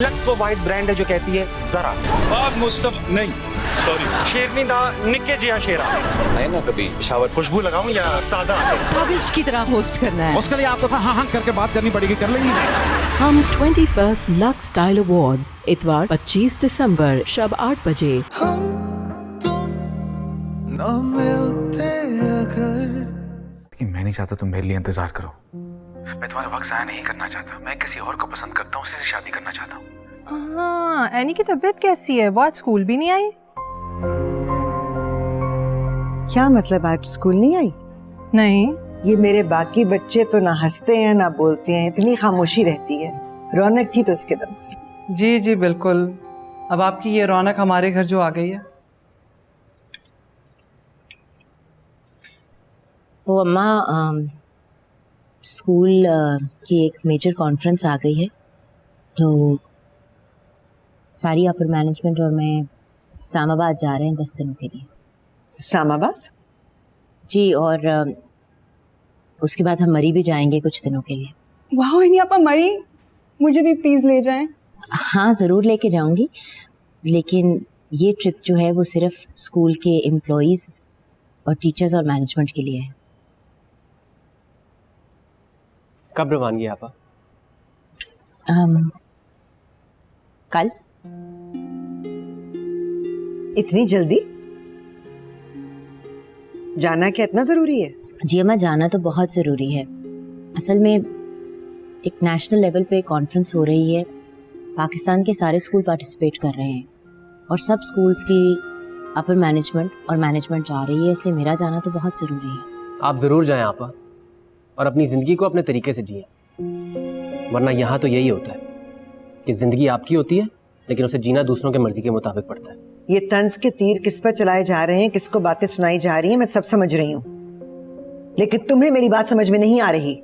Lux वो white brand है जो कहती है जरा सा नहीं सॉरी शेरनी दा निक्के जिया शेरा है ना कभी शावर खुशबू लगाऊं या सादा काबिश की तरह होस्ट करना है। उसके लिए आपको हाँ हाँ करके बात करनी पड़ेगी, कर लेंगी। हम 21st लक्स स्टाइल अवार्ड्स इतवार 25 दिसंबर शब 8 बजे। कि मैं नहीं चाहता तुम मेरे लिए इंतजार करो। मैं तुम्हारा वक्त ज़ाया नहीं करना चाहता। मैं किसी और को पसंद करता हूँ, उसी से शादी करना चाहता हूँ। हाँ, एनी की तबीयत कैसी है? वो आज स्कूल भी नहीं आई? क्या मतलब आज स्कूल नहीं आई? नहीं। ये मेरे बाकी बच्चे तो ना हंसते हैं ना बोलते हैं, इतनी खामोशी रहती है। रौनक थी तो उसके दम से। जी जी बिल्कुल, अब आपकी ये रौनक हमारे घर जो आ गई है। वो अम्मा, स्कूल की एक मेजर कॉन्फ्रेंस आ गई है, तो सारी अपर मैनेजमेंट और मैं इस्लामाबाद जा रहे हैं 10 दिनों के लिए। इस्लामाबाद? जी, और उसके बाद हम मरी भी जाएंगे कुछ दिनों के लिए। वाह नहीं आपा मरी, मुझे भी प्लीज ले जाएं। हाँ ज़रूर लेके जाऊंगी, लेकिन ये ट्रिप जो है वो सिर्फ स्कूल के एम्प्लॉयज़ और टीचर्स और मैनेजमेंट के लिए है। कब रवानगी आपा? कल। इतनी जल्दी जाना क्या इतना जरूरी है? जी अम्मा, जाना तो बहुत ज़रूरी है। असल में एक नेशनल लेवल पे कॉन्फ्रेंस हो रही है, पाकिस्तान के सारे स्कूल पार्टिसिपेट कर रहे हैं और सब स्कूल्स की अपर मैनेजमेंट और मैनेजमेंट जा रही है, इसलिए मेरा जाना तो बहुत ज़रूरी है। आप ज़रूर जाएं आपा, और अपनी ज़िंदगी को अपने तरीके से जिए, वरना यहाँ तो यही होता है कि ज़िंदगी आपकी होती है लेकिन उसे जीना दूसरों के मर्जी के मुताबिक पड़ता है। ये तंज के तीर किस पर चलाए जा रहे हैं, किसको बातें सुनाई जा रही हैं, मैं सब समझ रही हूँ, लेकिन तुम्हें मेरी बात समझ में नहीं आ रही।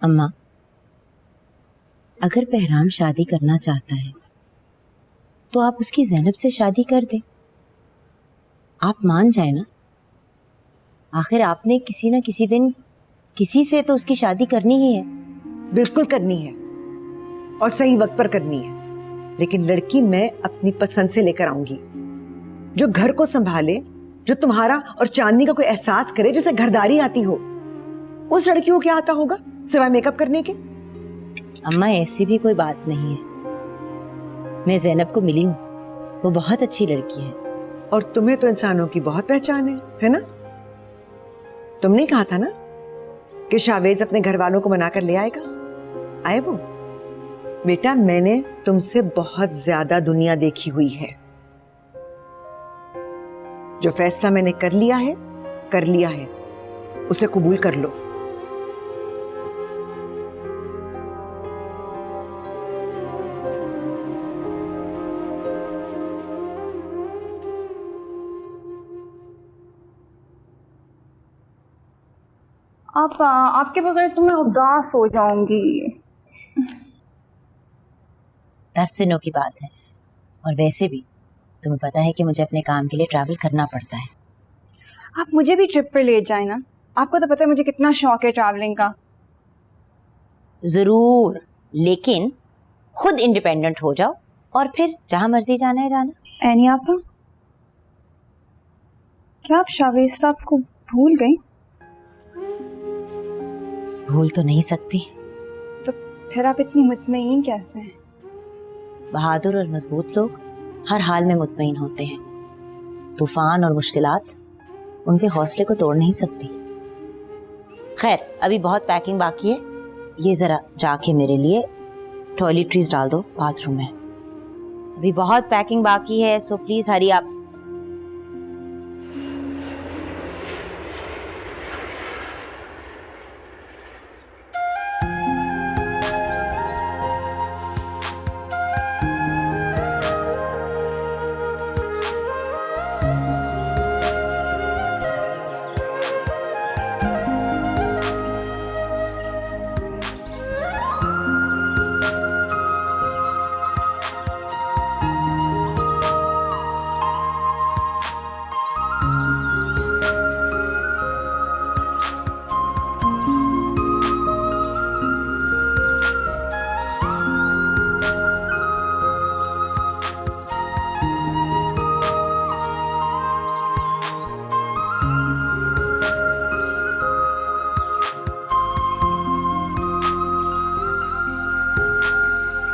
अम्मा, अगर बहराम शादी करना चाहता है तो आप उसकी ज़ैनब से शादी कर दें। आप मान जाए ना, आखिर आपने किसी ना किसी दिन किसी से तो उसकी शादी करनी ही है। बिल्कुल करनी है और सही वक्त पर करनी है, लेकिन लड़की मैं अपनी पसंद से लेकर आऊंगी, जो घर को संभाले, जो तुम्हारा और चांदनी का कोई एहसास करे, जिसे घरदारी आती हो। उस लड़की को क्या आता होगा सिवाय मेकअप करने के? अम्मा, ऐसी भी कोई बात नहीं है। मैं ज़ैनब को मिली हूँ, वो बहुत अच्छी लड़की है। और तुम्हें तो इंसानों की बहुत पहचान है ना? तुमने कहा था ना कि शावेज अपने घर वालों को मनाकर ले आएगा। आए वो? बेटा, मैंने तुमसे बहुत ज्यादा दुनिया देखी हुई है। जो फैसला मैंने कर लिया है, उसे कबूल कर लो। आपके बगैर तो मैं उदास हो जाऊंगी। 10 दिनों की बात है, और वैसे भी तुम्हें पता है कि मुझे अपने काम के लिए ट्रैवल करना पड़ता है। आप मुझे भी ट्रिप पे ले जाए ना, आपको तो पता है मुझे कितना शौक है ट्रैवलिंग का। जरूर, लेकिन खुद इंडिपेंडेंट हो जाओ और फिर जहां मर्जी जाना है जाना। एनी आपा, क्या आप शावेज साहब को भूल गई? भूल तो नहीं सकती। तो फिर आप इतनी मुतमईन कैसे हैं? बहादुर और मजबूत लोग हर हाल में मुतमईन होते हैं। तूफान और मुश्किलात उनके हौसले को तोड़ नहीं सकती। खैर, अभी बहुत पैकिंग बाकी है। ये जरा जाके मेरे लिए टॉयलेटरीज डाल दो बाथरूम में। अभी बहुत पैकिंग बाकी है, सो प्लीज हरी आप।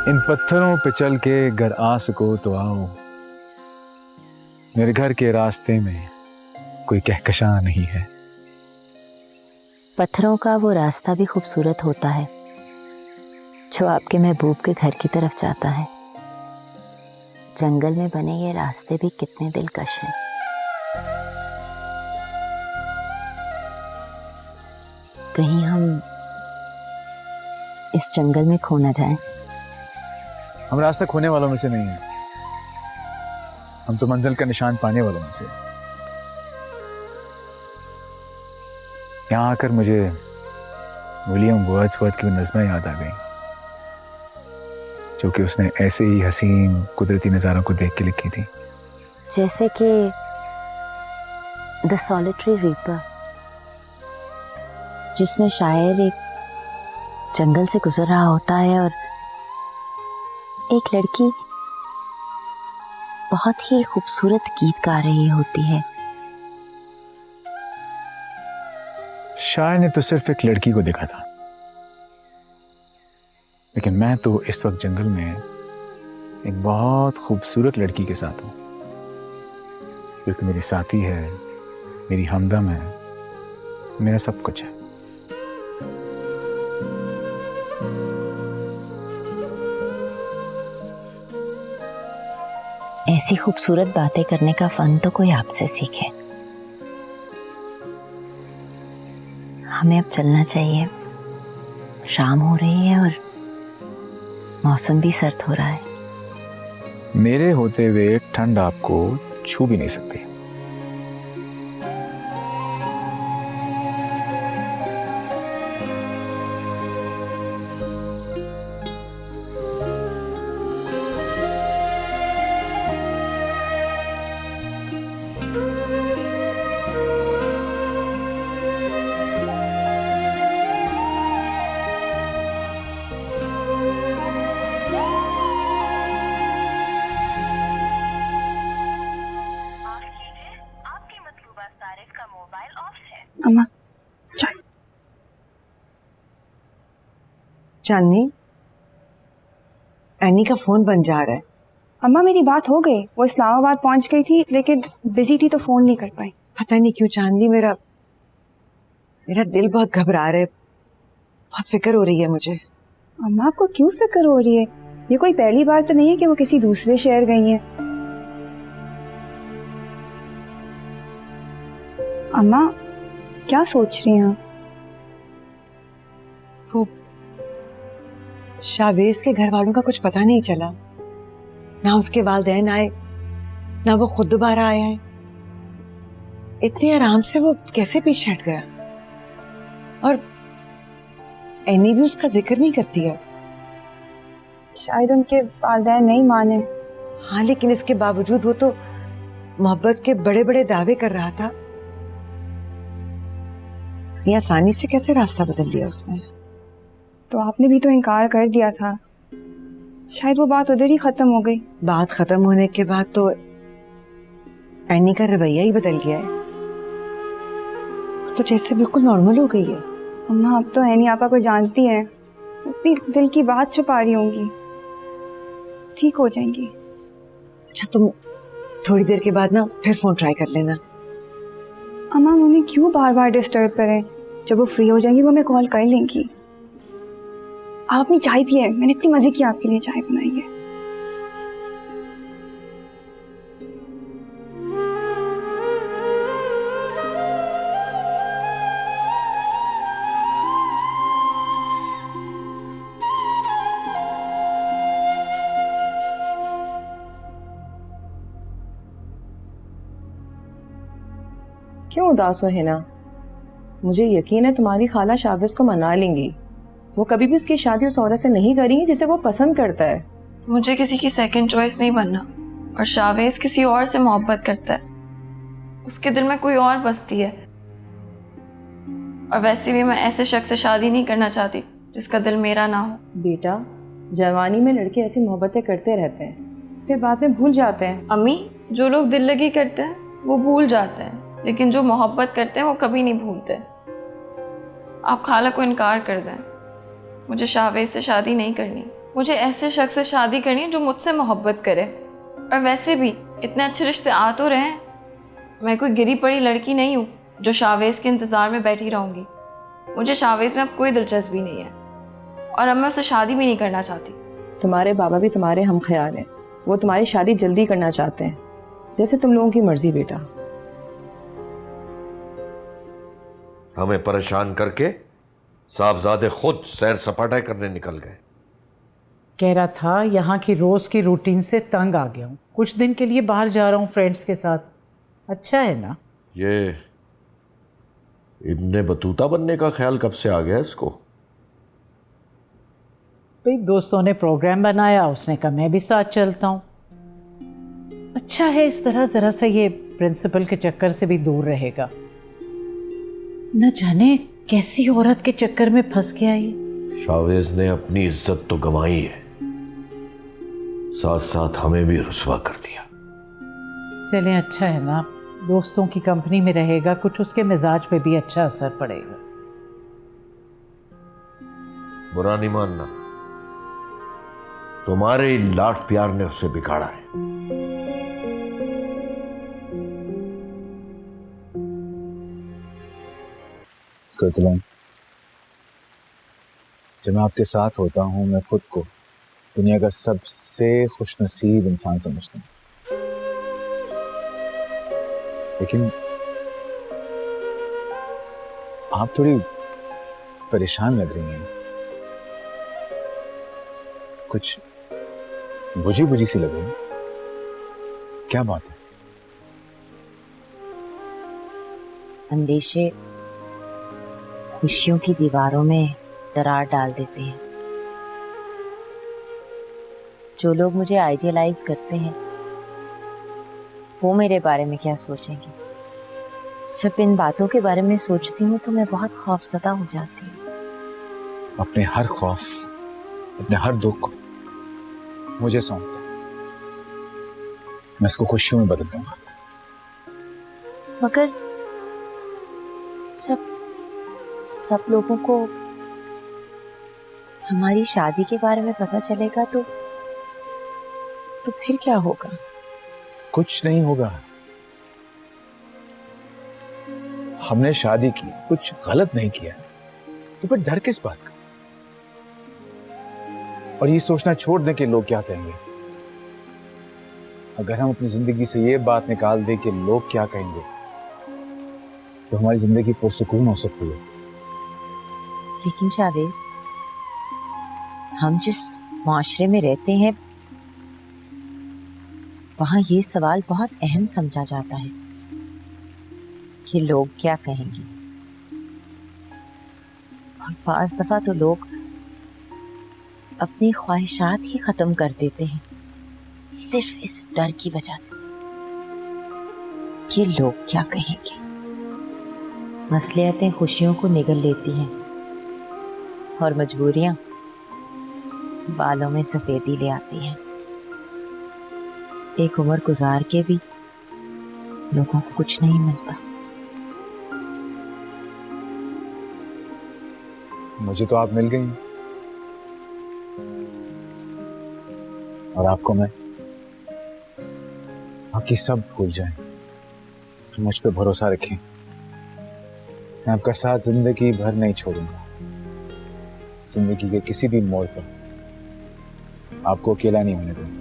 इन पत्थरों पे चल के घर आ सको तो आओ, मेरे घर के रास्ते में कोई कहकशां नहीं है। पत्थरों का वो रास्ता भी खूबसूरत होता है जो आपके महबूब के घर की तरफ जाता है। जंगल में बने ये रास्ते भी कितने दिलकश हैं। कहीं हम इस जंगल में खो न जाएं। हम रास्ता खोने वालों में से नहीं हैं, हम तो मंजिल का निशान पाने वालों में से। यहाँ आकर मुझे विलियम वर्ड्सवर्थ की नज़्में याद आ गई जो कि उसने ऐसे ही हसीन कुदरती नज़ारों को देख के लिखी थी। जैसे कि द सॉलिटरी रीपर, जिसमें शायर एक जंगल से गुजर रहा होता है और एक लड़की बहुत ही खूबसूरत गीत गा रही होती है। शायर ने तो सिर्फ एक लड़की को देखा था, लेकिन मैं तो इस वक्त जंगल में एक बहुत खूबसूरत लड़की के साथ हूं, क्योंकि मेरी साथी है, मेरी हमदम है, मेरा सब कुछ है। ऐसी खूबसूरत बातें करने का फन तो कोई आपसे सीखे। हमें अब चलना चाहिए, शाम हो रही है और मौसम भी सर्द हो रहा है। मेरे होते हुए ठंड आपको छू भी नहीं सकती। अम्मा चाय। चांदनी, एनी का फोन बंद जा रहा है। अम्मा मेरी बात हो गई, वो इस्लामाबाद पहुंच गई थी लेकिन बिजी थी तो फोन नहीं कर पाई। पता नहीं क्यों चांदनी, मेरा दिल बहुत घबरा रहा है, बहुत फिक्र हो रही है मुझे। अम्मा आपको क्यों फिक्र हो रही है? ये कोई पहली बार तो नहीं है कि वो किसी दूसरे शहर गई हैं। अम्मा क्या सोच रही हैं? वो शाहवेज के घर वालों का कुछ पता नहीं चला, ना उसके वालिदैन आए, ना वो खुद दोबारा आया है। इतने आराम से वो कैसे पीछे हट गया? और एनी भी उसका जिक्र नहीं करती है। शायद उनके वालिदैन नहीं माने। हाँ, लेकिन इसके बावजूद वो तो मोहब्बत के बड़े बड़े दावे कर रहा था। ये आसानी से कैसे रास्ता बदल लिया उसने? तो आपने भी तो इनकार कर दिया था, शायद वो बात उधर ही खत्म हो गई। बात खत्म होने के बाद तो एनी का रवैया ही बदल गया है, वो तो जैसे बिल्कुल नॉर्मल हो गई है। अम्मा अब तो एनी आपा को जानती हैं, अपनी दिल की बात छुपा रही होंगी, ठीक हो जाएंगी। अच्छा, तुम थोड़ी देर के बाद ना फिर फोन ट्राई कर लेना। अम्मा उन्हें क्यों बार बार डिस्टर्ब करें? जब वो फ्री हो जाएंगी वो हमें कॉल कर लेंगी। आप अपनी चाय पिए, मैंने इतनी मजे की आपके लिए चाय बनाई है। क्यों उदास हो हिना? मुझे यकीन है तुम्हारी खाला शाहवेज को मना लेंगी। वो कभी भी उसकी शादी उस औरत से नहीं करेंगी जिसे वो पसंद करता है। मुझे किसी की सेकंड चॉइस नहीं बनना, और शाहवेज किसी और से मोहब्बत करता है, उसके दिल में कोई और बसती है। और वैसे भी मैं ऐसे शख्स से शादी नहीं करना चाहती जिसका दिल मेरा ना हो। बेटा, जवानी में लड़के ऐसी मोहब्बतें करते रहते हैं, फिर बाद में भूल जाते हैं। अम्मी, जो लोग दिल लगी करते हैं वो भूल जाते हैं, लेकिन जो मोहब्बत करते हैं वो कभी नहीं भूलते। आप खाला को इनकार कर दें, मुझे शाहवेज से शादी नहीं करनी, मुझे ऐसे शख्स से शादी करनी है जो मुझसे मोहब्बत करे। और वैसे भी इतने अच्छे रिश्ते आ तो रहे हैं। मैं कोई गिरी पड़ी लड़की नहीं हूँ जो शावेज के इंतज़ार में बैठी रहूँगी। मुझे शावेज में अब कोई दिलचस्पी नहीं है और अब मैं उससे शादी भी नहीं करना चाहती। तुम्हारे बाबा भी तुम्हारे हम ख्याल हैं, वो तुम्हारी शादी जल्दी करना चाहते हैं, जैसे तुम लोगों की मर्जी बेटा। हमें परेशान करके साहबजादे खुद सैर सपाटा करने निकल गए। कह रहा था यहाँ की रोज की रूटीन से तंग आ गया हूँ, कुछ दिन के लिए बाहर जा रहा हूँ फ्रेंड्स के साथ। अच्छा है ना? ये इब्ने बतूता बनने का ख्याल कब से आ गया इसको? भाई दोस्तों ने प्रोग्राम बनाया, उसने कहा मैं भी साथ चलता हूँ। अच्छा है, इस तरह जरा सा ये प्रिंसिपल के चक्कर से भी दूर रहेगा। न जाने कैसी औरत के चक्कर में फंस गया ये। शावेज ने अपनी इज्जत तो गंवाई है, साथ साथ हमें भी रुसवा कर दिया। चलें, अच्छा है ना, दोस्तों की कंपनी में रहेगा, कुछ उसके मिजाज पे भी अच्छा असर पड़ेगा। बुरा नहीं मानना, तुम्हारे लाड प्यार ने उसे बिगाड़ा है। जब मैं आपके साथ होता हूं, मैं खुद को दुनिया का सबसे खुशनसीब इंसान समझता हूं। लेकिन आप थोड़ी परेशान लग रही हैं, कुछ बुझी बुझी सी लग रही है। क्या बात है? अंदेशे खुशियों की दीवारों में दरार डाल देते हैं। जो लोग मुझे आइडियलाइज करते हैं वो मेरे बारे में क्या सोचेंगे? जब इन बातों के बारे में सोचती हूँ तो मैं बहुत खौफजदा हो जाती हूँ। अपने हर खौफ, अपने हर दुख को मुझे सौंप दो, मैं इसको खुशियों में बदल दूंगा। मगर जब सब लोगों को हमारी शादी के बारे में पता चलेगा तो फिर क्या होगा? कुछ नहीं होगा। हमने शादी की, कुछ गलत नहीं किया, तो फिर डर किस बात का? और ये सोचना छोड़ दें कि लोग क्या कहेंगे। अगर हम अपनी जिंदगी से ये बात निकाल दें कि लोग क्या कहेंगे, तो हमारी जिंदगी पुरसुकून हो सकती है। लेकिन शावेज, हम जिस माशरे में रहते हैं वहां ये सवाल बहुत अहम समझा जाता है कि लोग क्या कहेंगे। और बाज़ दफा तो लोग अपनी ख्वाहिशात ही खत्म कर देते हैं सिर्फ इस डर की वजह से कि लोग क्या कहेंगे। मसलियतें खुशियों को निगल लेती हैं और मजबूरियां बालों में सफेदी ले आती हैं। एक उम्र गुजार के भी लोगों को कुछ नहीं मिलता। मुझे तो आप मिल गई और आपको मैं। बाकी सब भूल जाएं, मुझ पे भरोसा रखें। मैं आपका साथ जिंदगी भर नहीं छोड़ूंगा। जिंदगी के किसी भी मोड़ पर आपको अकेला नहीं होने दूंगा।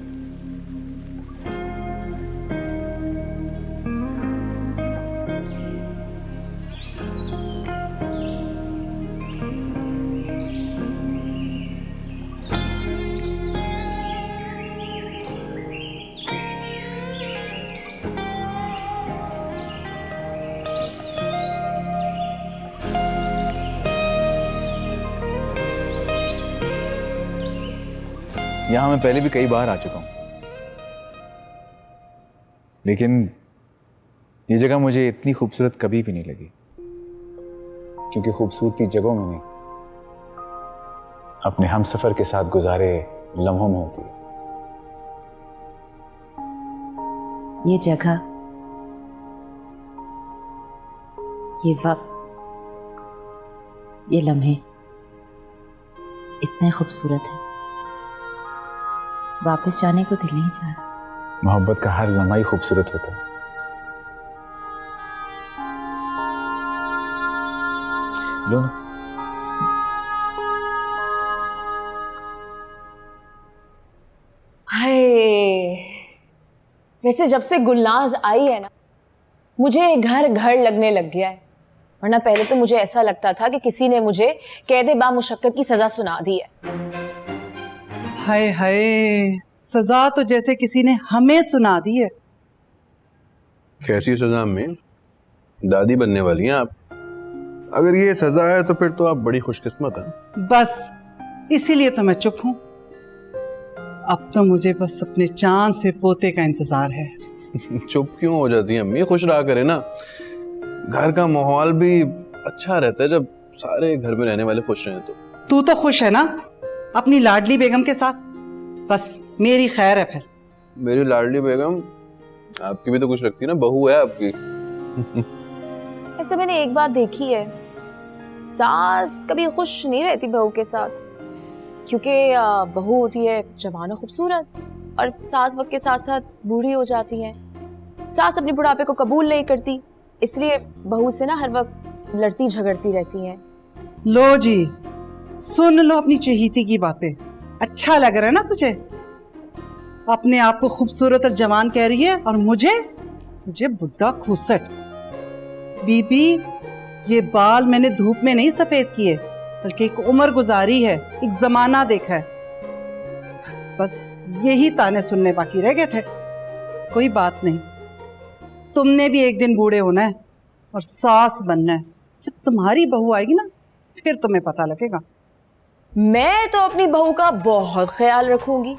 यहां मैं पहले भी कई बार आ चुका हूं, लेकिन ये जगह मुझे इतनी खूबसूरत कभी भी नहीं लगी, क्योंकि खूबसूरती जगहों में नहीं, अपने हमसफर के साथ गुजारे लम्हों में होती है। ये जगह, ये वक्त, ये लम्हे इतने खूबसूरत हैं वापस जाने को दिल नहीं चाह रहा। मोहब्बत का हर लम्हा ही खूबसूरत होता है। लो ना। हाय, वैसे जब से गुलनाज आई है ना, मुझे घर घर लगने लग गया है। वरना पहले तो मुझे ऐसा लगता था कि किसी ने मुझे कैदे बामुशक्कत की सजा सुना दी है। हाय हाय, सजा तो जैसे किसी ने हमें सुना दी है। कैसी सजा में? दादी बनने वाली हैं आप। अगर ये सजा है तो फिर तो आप बड़ी खुशकिस्मत हैं। बस इसीलिए तो मैं चुप हूं। अब तो मुझे बस अपने चांद से पोते का इंतजार है। चुप क्यों हो जाती हैं अम्मी? खुश रहा करे ना। घर का माहौल भी अच्छा रहता है जब सारे घर में रहने वाले खुश रहें। तो तू तो खुश है ना अपनी लाडली बेगम के साथ? बस मेरी खैर है फिर। मेरी लाडली बेगम आपकी भी तो कुछ लगती है ना, बहू है आपकी। ऐसे मैंने एक बात देखी है, सास कभी खुश नहीं रहती बहू के साथ, क्योंकि बहू होती है जवान और खूबसूरत, और सास वक्त के साथ साथ बूढ़ी हो जाती है। सास अपने बुढ़ापे को कबूल नहीं करती, इसलिए बहू से ना हर वक्त लड़ती झगड़ती रहती हैं। लो जी, सुन लो अपनी चहेती की बातें। अच्छा लग रहा है ना तुझे? अपने आप को खूबसूरत और जवान कह रही है, और मुझे बुढ़ा खूसट। बीबी, ये बाल मैंने धूप में नहीं सफेद किए, बल्कि एक उम्र गुजारी है, एक जमाना देखा है। बस यही ताने सुनने बाकी रह गए थे। कोई बात नहीं, तुमने भी एक दिन बूढ़े होना है और सास बनना है। जब तुम्हारी बहू आएगी ना, फिर तुम्हें पता लगेगा। मैं तो अपनी बहू का बहुत ख्याल रखूंगी,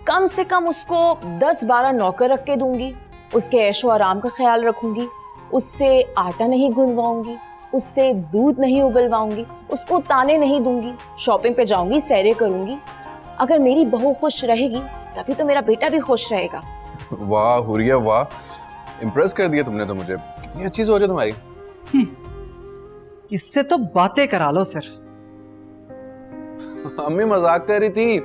कम से कम उसको 10-12 नौकर रख के दूंगी, उसके ऐशो आराम का ख्याल रखूंगी, उससे आटा नहीं गूंदवाऊंगी, उससे दूध नहीं उबलवाऊंगी, उसको ताने नहीं दूंगी, शॉपिंग पे जाऊंगी, सैरे करूंगी। अगर मेरी बहू खुश रहेगी तभी तो मेरा बेटा भी खुश रहेगा। वाह हुरिया वाह, इम्प्रेस कर दिया तुमने तो मुझे। कितनी अच्छी सोच है तुम्हारी। इससे तो बातें करा लो सिर्फ। अम्मी मजाक कर रही थी।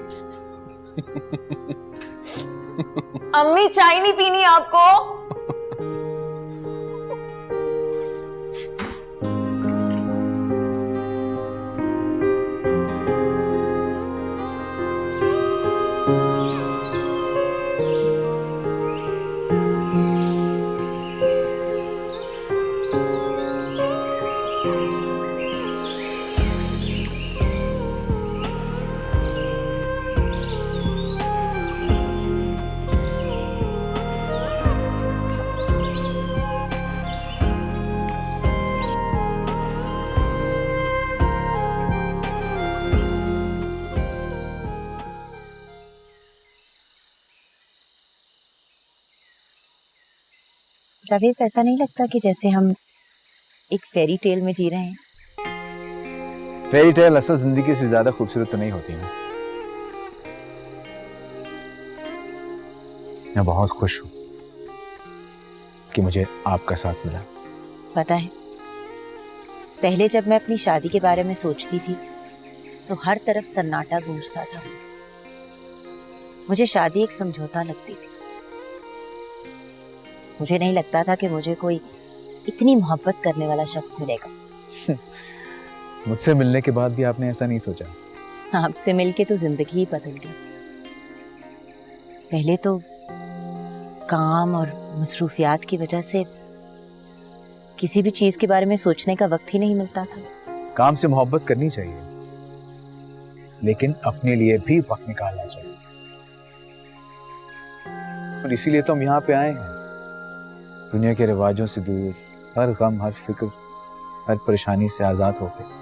अम्मी, चाय नहीं पीनी आपको? जावेद, ऐसा नहीं लगता कि जैसे हम एक फेरी टेल में जी रहे हैं? फेरी टेल असल जिंदगी से ज्यादा खूबसूरत तो नहीं होती ना। मैं बहुत खुश हूं कि मुझे आपका साथ मिला। पता है, पहले जब मैं अपनी शादी के बारे में सोचती थी तो हर तरफ सन्नाटा गूंजता था। मुझे शादी एक समझौता लगती थी। मुझे नहीं लगता था कि मुझे कोई इतनी मोहब्बत करने वाला शख्स मिलेगा। मुझसे मिलने के बाद भी आपने ऐसा नहीं सोचा? आपसे मिलके तो जिंदगी ही बदल गई। पहले तो काम और मसरूफियात की वजह से किसी भी चीज के बारे में सोचने का वक्त ही नहीं मिलता था। काम से मोहब्बत करनी चाहिए, लेकिन अपने लिए भी वक्त निकालना चाहिए। और इसीलिए तो हम यहाँ पे आए हैं, दुनिया के रिवाजों से दूर, हर गम, हर फिक्र, हर परेशानी से आजाद होकर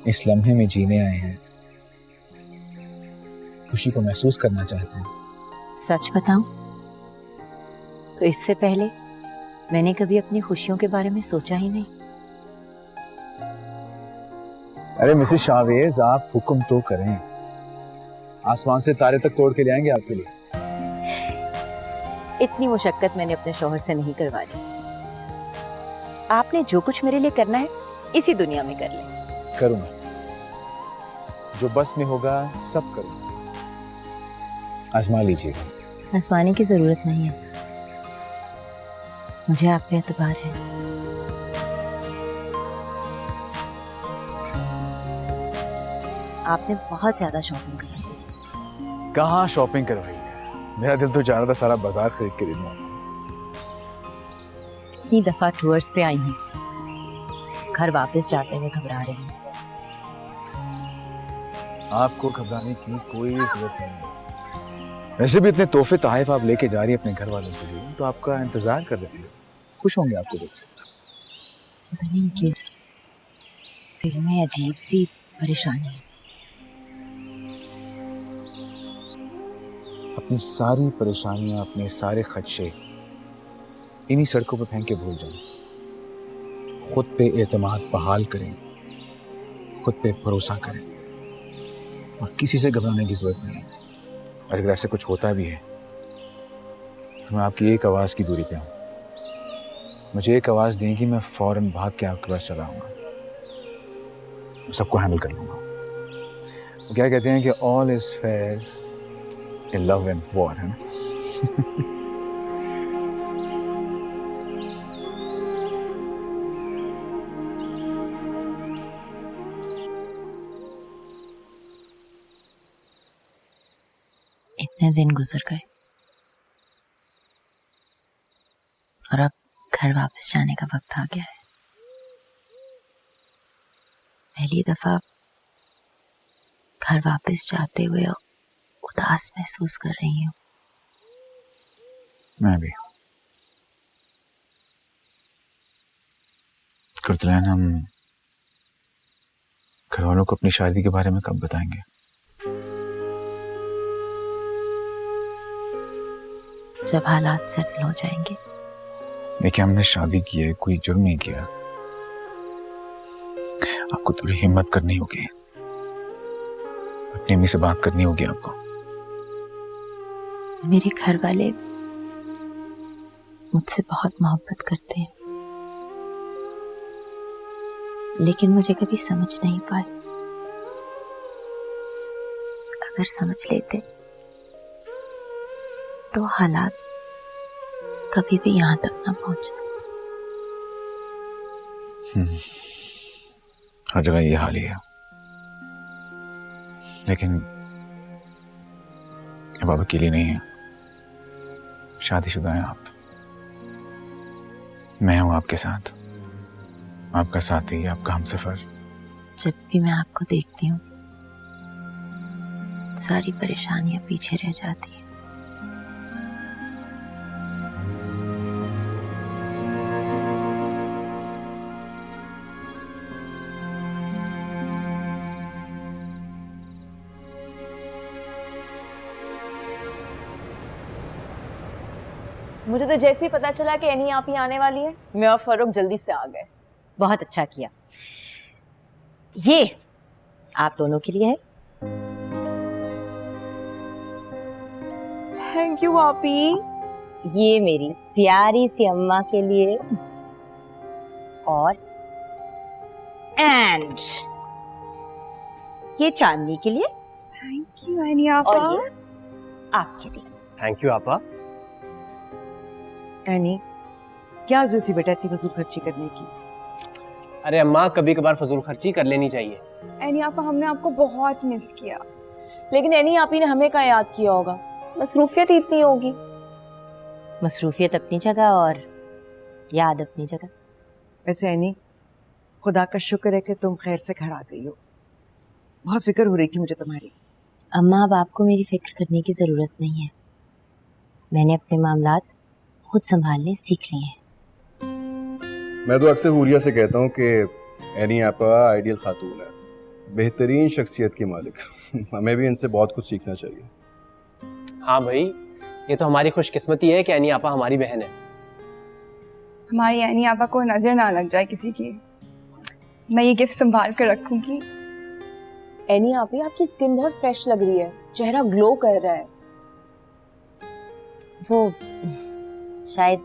इस लम्हे में जीने आए हैं, खुशी को महसूस करना चाहते हैं। सच बताऊं तो इससे पहले मैंने कभी अपनी खुशियों के बारे में सोचा ही नहीं। अरे मिसेस शावेज, आप हुक्म तो करें, आसमान से तारे तक तोड़ के ले आएंगे आपके लिए। इतनी मुशक्कत मैंने अपने शौहर से नहीं करवा ली। आपने जो कुछ मेरे लिए करना है इसी दुनिया में कर ले। करूंगा, जो बस में होगा सब करूंगा। आजमा लीजिएगा। आजमाने की जरूरत नहीं है, मुझे आप पे एतबार है। आपने बहुत ज्यादा शॉपिंग की है। कहाँ शॉपिंग करवाई है, मेरा दिल तो चाह रहा था सारा बाजार खरीद के दे दूं। इतनी दफा टूर्स पे आई हूँ, घर वापस जाते हुए घबरा रही हूँ। आपको घबराने की कोई जरूरत नहीं है। वैसे भी इतने तोहफे तोहफे आप लेके जा रही है अपने घर वालों के लिए, तो आपका इंतजार कर रहे हैं, खुश होंगे आपको देख के। पता नहीं क्यों दिल में अजीब सी परेशानी है। अपनी सारी परेशानियां, अपने सारे खदशे इन्हीं सड़कों पर फेंक के भूल जाएं। खुद पे एतमाद बहाल करें, खुद पे भरोसा करें और किसी से घबराने की जरूरत नहीं है। और अगर ऐसे कुछ होता भी है तो मैं आपकी एक आवाज़ की दूरी पे हूँ। मुझे एक आवाज़ देंगी, मैं फौरन भाग के आपके पास चला आऊँगा, सबको हैंडल कर लूँगा। वो क्या कहते हैं कि all is fair in love and war, है ना? इतने दिन गुजर गए और अब घर वापस जाने का वक्त आ गया है। पहली दफा घर वापस जाते हुए उदास महसूस कर रही हूँ। मैं भी। कुर्तलैन, हम घर वालों को अपनी शादी के बारे में कब बताएंगे? जब हालात सेटल हो जाएंगे। देखिए, हमने शादी की है, कोई जुर्म नहीं किया। आपको थोड़ी हिम्मत करनी होगी, अपनी अम्मी से बात करनी होगी आपको। मेरे घर वाले मुझसे बहुत मोहब्बत करते हैं, लेकिन मुझे कभी समझ नहीं पाए। अगर समझ लेते तो हालात कभी भी यहां तक ना पहुंचते। हर जगह ये हाल ही है, लेकिन अब आप अकेली नहीं है, शादीशुदा हैं आप। मैं हूं आपके साथ, आपका साथी, आपका हमसफर। जब भी मैं आपको देखती हूँ सारी परेशानियां पीछे रह जाती हैं। मुझे तो जैसे ही पता चला कि एनी आप ही आने वाली है, मैं और फरूक जल्दी से आ गए। बहुत अच्छा किया। ये आप दोनों के लिए है। थैंक यू आपी। ये मेरी प्यारी सी अम्मा के लिए, और एंड ये चांदनी के लिए। थैंक यू एनी आपा। और ये आपके लिए। थैंक यू आपा। एनी, क्या जरूरत थी बेटा इतनी फजूल खर्ची करने की? अरे अम्मा, कभी कभार फजूल खर्ची कर लेनी चाहिए। एनी आपा, हमने आपको बहुत मिस किया। लेकिन एनी आपी ने हमें कहाँ याद किया होगा, मसरूफियत इतनी होगी। मसरूफियत अपनी जगह और याद अपनी जगह। वैसे एनी, खुदा का शुक्र है कि तुम खैर से घर आ गई हो। बहुत फिक्र हो रही थी मुझे तुम्हारी। अम्मा, अब आपको मेरी फिक्र करने की जरूरत नहीं है। मैंने अपने मामलात खुद संभालने सीख लिए हैं। मैं तो अक्सर हुरिया से कहता हूँ कि एनी आपा आइडियल खातून है, बेहतरीन शख्सियत की मालिक। हमें भी इनसे बहुत कुछ सीखना चाहिए। हाँ भाई, ये तो हमारी खुशकिस्मती है कि एनी आपा हमारी बहन है। हमारी एनी आपा को नजर ना लग जाए किसी की। मैं ये गिफ्ट संभाल कर रखूंगी। एनी आपी, आपकी स्किन बहुत फ्रेश लग रही है, चेहरा ग्लो कर रहा है। वो शायद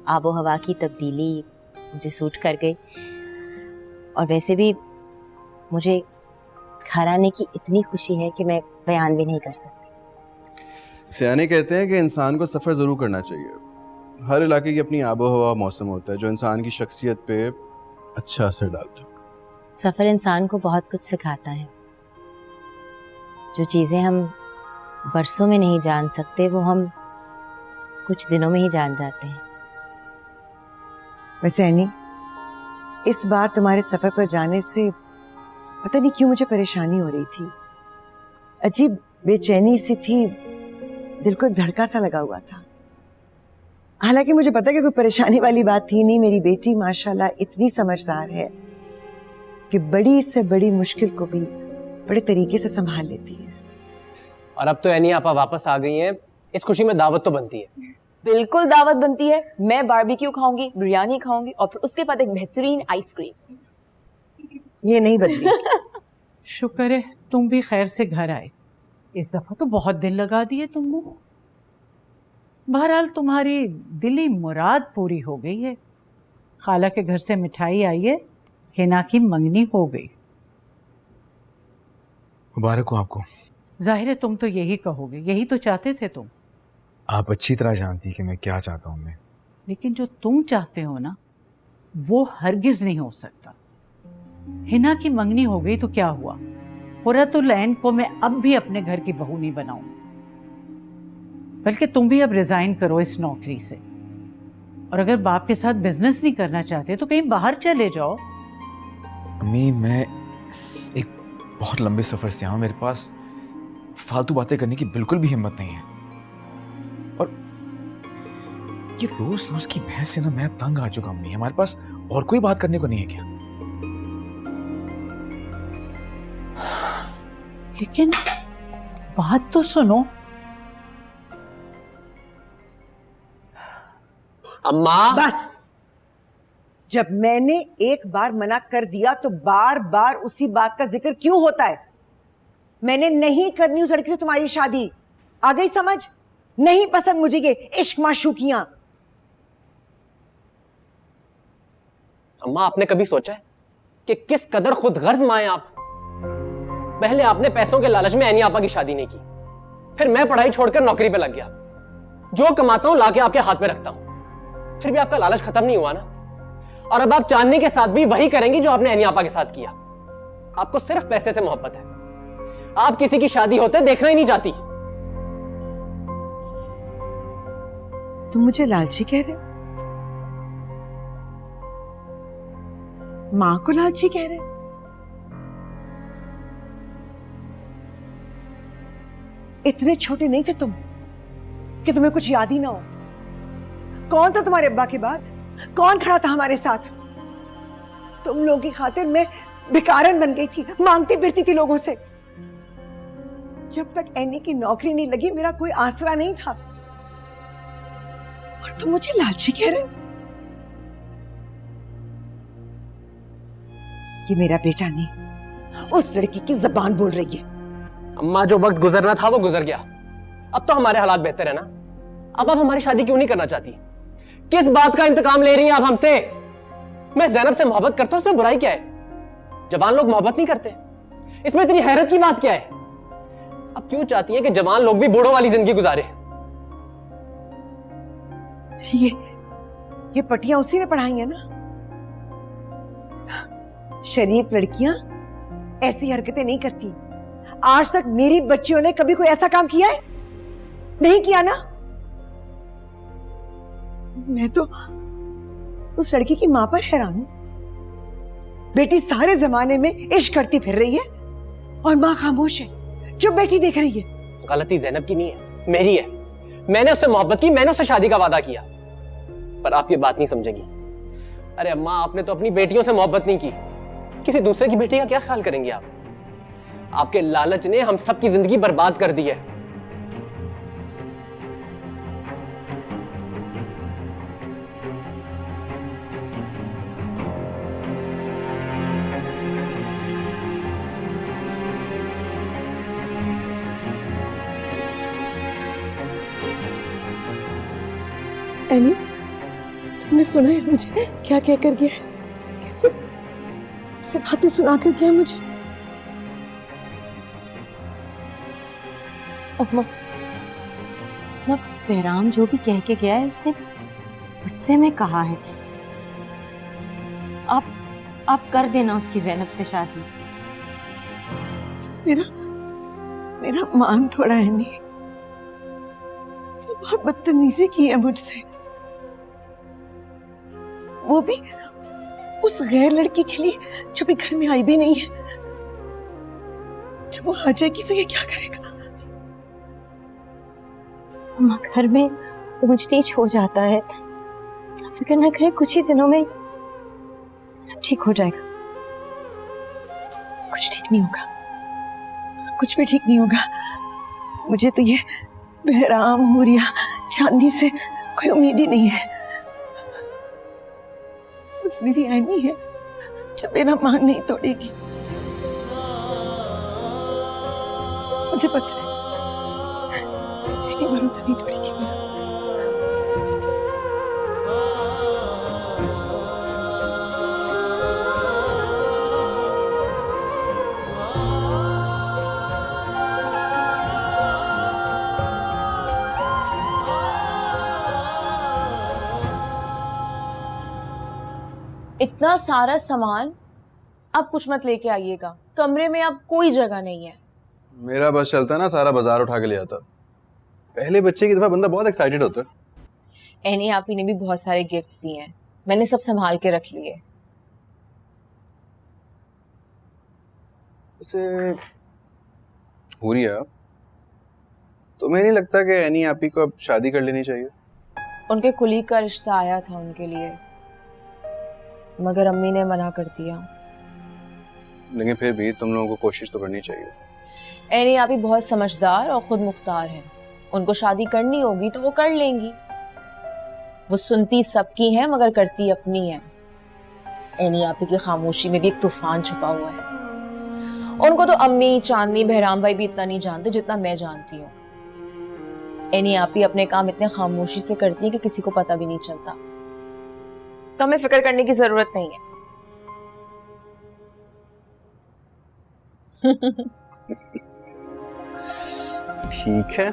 आबो हवा की तब्दीली मुझे सूट कर गई, और वैसे भी मुझे घर आने की इतनी खुशी है कि मैं बयान भी नहीं कर सकती। सियाने कहते हैं कि इंसान को सफ़र ज़रूर करना चाहिए। हर इलाके की अपनी आबो हवा मौसम होता है जो इंसान की शख्सियत पे अच्छा असर डालता है। सफ़र इंसान को बहुत कुछ सिखाता है। जो चीज़ें हम बरसों में नहीं जान सकते वो हम कुछ दिनों में ही जान जाते हैं। वैसे एनी, इस बार तुम्हारे सफर पर जाने से पता नहीं क्यों मुझे परेशानी हो रही थी। अजीब बेचैनी सी थी, दिल को एक धड़का सा लगा हुआ था। हालांकि मुझे पता है कि कोई परेशानी वाली बात थी नहीं। मेरी बेटी माशाल्लाह इतनी समझदार है कि बड़ी से बड़ी मुश्किल को भी बड़े तरीके से संभाल लेती है। और अब तो एनी आपा वापस आ गई हैं, इस खुशी में दावत तो बनती है। बिल्कुल दावत बनती है। मैं बारबेक्यू खाऊंगी, बिरयानी खाऊंगी और फिर उसके बाद एक बेहतरीन आइसक्रीम। ये नहीं बदली। शुक्र है तुम भी खैर से घर आए। इस दफा तो बहुत दिन लगा दिए तुमने। बहरहाल तुम्हारी दिली मुराद पूरी हो गई है। खाला के घर से मिठाई आई है, हिना की मंगनी हो गई। मुबारक हो आपको। जाहिर है तुम तो यही कहोगे, यही तो चाहते थे तुम। आप अच्छी तरह जानती कि मैं क्या चाहता हूँ। मैं लेकिन जो तुम चाहते हो ना वो हरगिज नहीं हो सकता। हिना की मंगनी हो गई तो क्या हुआ? हुर्रतुल ऐन को मैं अब भी अपने घर की बहू नहीं बनाऊंगी। बल्कि तुम भी अब रिजाइन करो इस नौकरी से, और अगर बाप के साथ बिजनेस नहीं करना चाहते तो कहीं बाहर चले जाओ। अम्मी, मैं एक बहुत लंबे सफर से आया हूं। मेरे पास फालतू बातें करने की बिल्कुल भी हिम्मत नहीं है। और ये रोज रोज की बहस से ना मैं अब तंग आ चुका हूं। अम्मी, हमारे पास और कोई बात करने को नहीं है क्या? लेकिन बात तो सुनो। अम्मा बस, जब मैंने एक बार मना कर दिया तो बार बार उसी बात का जिक्र क्यों होता है? मैंने नहीं करनी उस लड़की से तुम्हारी शादी। आ गई समझ? नहीं पसंद मुझे ये इश्क माशूकियां। अम्मा, आपने कभी सोचा है कि किस कदर खुद गर्ज मां हैं आप? पहले आपने पैसों के लालच में एनी आपा की शादी नहीं की, फिर मैं पढ़ाई छोड़कर नौकरी पे लग गया। जो कमाता हूं लाके आपके हाथ में रखता हूं। फिर भी आपका लालच खत्म नहीं हुआ ना। और अब आप चांदनी के साथ भी वही करेंगी जो आपने एनी आपा के साथ किया। आपको सिर्फ पैसे से मोहब्बत है। आप किसी की शादी होते देखना ही नहीं चाहती। तुम मुझे लालची कह रहे हो? मां को लालची कह रहे हो? इतने छोटे नहीं थे तुम कि तुम्हें कुछ याद ही ना हो। कौन था तुम्हारे अब्बा के बाद? कौन खड़ा था हमारे साथ? तुम लोगों की खातिर मैं भिखारन बन गई थी, मांगती फिरती थी लोगों से। जब तक एनी की नौकरी नहीं लगी मेरा कोई आसरा नहीं था, और तुम मुझे लालची कह रहे हो? ये मेरा बेटा नहीं, उस लड़की की जबान बोल रही है। अम्मा, जो वक्त गुजरना था वो गुजर गया। अब तो हमारे हालात बेहतर है ना। अब आप हमारी शादी क्यों नहीं करना चाहती? किस बात का इंतकाम ले रही हैं आप हमसे? मैं ज़ैनब से मोहब्बत करता हूं, उसमें बुराई क्या है? जवान लोग मोहब्बत नहीं करते, इसमें इतनी हैरत की बात क्या है? अब क्यों चाहती हैं कि जवान लोग भी बूढ़ों वाली जिंदगी गुजारे? ये पट्टियां उसी ने पढ़ाई है ना। शरीफ लड़कियां ऐसी हरकतें नहीं करती। आज तक मेरी बच्चियों ने कभी कोई ऐसा काम किया है? नहीं किया ना। मैं तो उस लड़की की मां पर हैरान हूं। बेटी सारे जमाने में इश्क करती फिर रही है और मां खामोश है, चुप बैठी देख रही है। गलती ज़ैनब की नहीं है, मेरी है। मैंने उससे मोहब्बत की, मैंने उससे शादी का वादा किया, पर आप ये बात नहीं समझेगी। अरे अम्मा, आपने तो अपनी बेटियों से मोहब्बत नहीं की, किसी दूसरे की बेटी का क्या ख्याल करेंगे आप? आपके लालच ने हम सबकी जिंदगी बर्बाद कर दी है। एनी, तुमने सुना है मुझे क्या क्या कर गया है? कैसे बातें सुना कर गया मुझे? अम्मा, बहराम जो भी कह के गया है उसने उससे मैं कहा है, आप कर देना उसकी ज़ैनब से शादी। मेरा मान थोड़ा है नहीं, बहुत बदतमीजी की है मुझसे, वो भी उस गैर लड़की के लिए जो भी घर में आई भी नहीं है। जब वो आ जाएगी तो ये क्या करेगा? अम्मा, घर में ऊंच नीच हो जाता है, फिक्र ना करें, कुछ ही दिनों में सब ठीक हो जाएगा। कुछ ठीक नहीं होगा, कुछ भी ठीक नहीं होगा। मुझे तो ये बहराम हुरिया चांदी से कोई उम्मीद ही नहीं है। बस मेरी ऐनी है जो मेरा मान नहीं तोड़ेगी। मुझे पता है ऐनी भरोसा नहीं तोड़ेगी मेरा। इतना सारा सामान आप कुछ मत लेके आइएगा, कमरे में अब कोई जगह नहीं है। मेरा बस चलता ना सारा बाजार उठा के ले आता। पहले बच्चे की दफा बंदा बहुत एक्साइटेड होता है। एनी आप ही ने भी बहुत सारे गिफ्ट्स दिए हैं, मैंने सब संभाल के रख लिए। वैसे हुरिया, तुम्हें नहीं लगता कि एनी आपी को अब शादी कर लेनी चाहिए? उनके कुली का रिश्ता आया था उनके लिए, मगर अम्मी ने मना कर दिया। लेकिन फिर भी तुम लोगों को कोशिश तो करनी चाहिए। एनी आप ही बहुत समझदार और खुद मुख्तार हैं, उनको शादी करनी होगी तो वो कर लेंगी। वो सुनती सबकी है मगर करती अपनी है। एनी आप ही की खामोशी में भी एक तूफान छुपा हुआ है। उनको तो अम्मी, चांदनी, बहराम भाई भी इतना नहीं जानते जितना मैं जानती हूँ। एनी आप ही अपने काम इतने खामोशी से करती है कि किसी को पता भी नहीं चलता, तो हमें फिक्र करने की जरूरत नहीं है। ठीक है,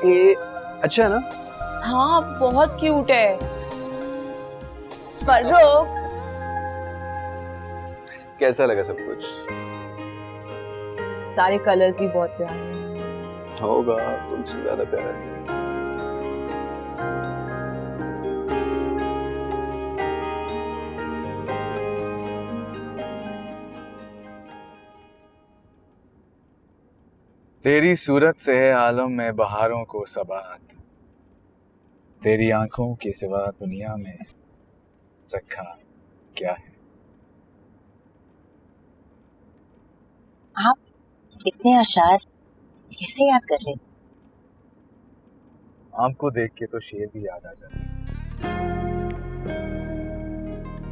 ये अच्छा है ना? हाँ, बहुत क्यूट है। फर्रुख, कैसा लगा सब कुछ? सारे कलर्स भी बहुत प्यारे हैं। होगा, तुमसे ज्यादा प्यारा नहीं। तेरी सूरत से है आलम में बहारों को सबात, तेरी आंखों के सिवा दुनिया में रखा क्या है। आप इतने अशार कैसे याद कर ले? आपको देख के तो शेर भी याद आ जाता है।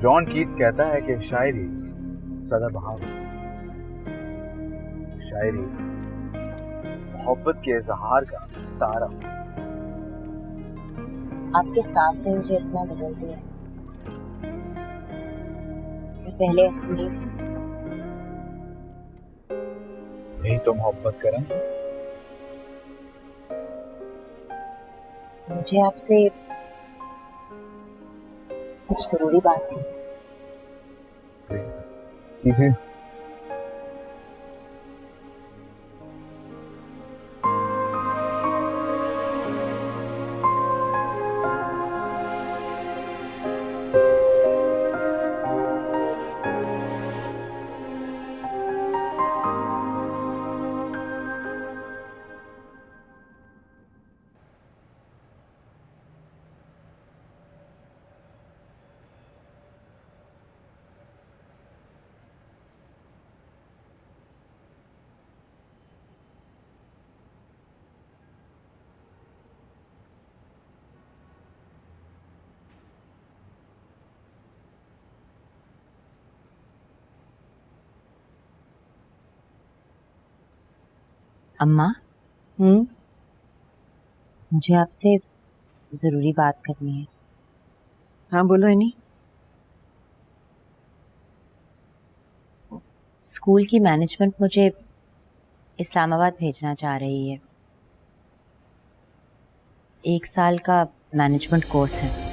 जॉन कीट्स कहता है कि शायरी सदाबहार, शायरी मोहब्बत के इजहार का इस्तारा। आपके साथ ने मुझे इतना बदल दिया, मैं पहले ऐसी नहीं थी। नहीं तो मोहब्बत करें। मुझे आपसे कुछ जरूरी बात थी। कीजिए। अम्मा, मुझे आपसे जरूरी बात करनी है। हाँ बोलो एनी। स्कूल की मैनेजमेंट मुझे इस्लामाबाद भेजना चाह रही है। 1 साल का मैनेजमेंट कोर्स है।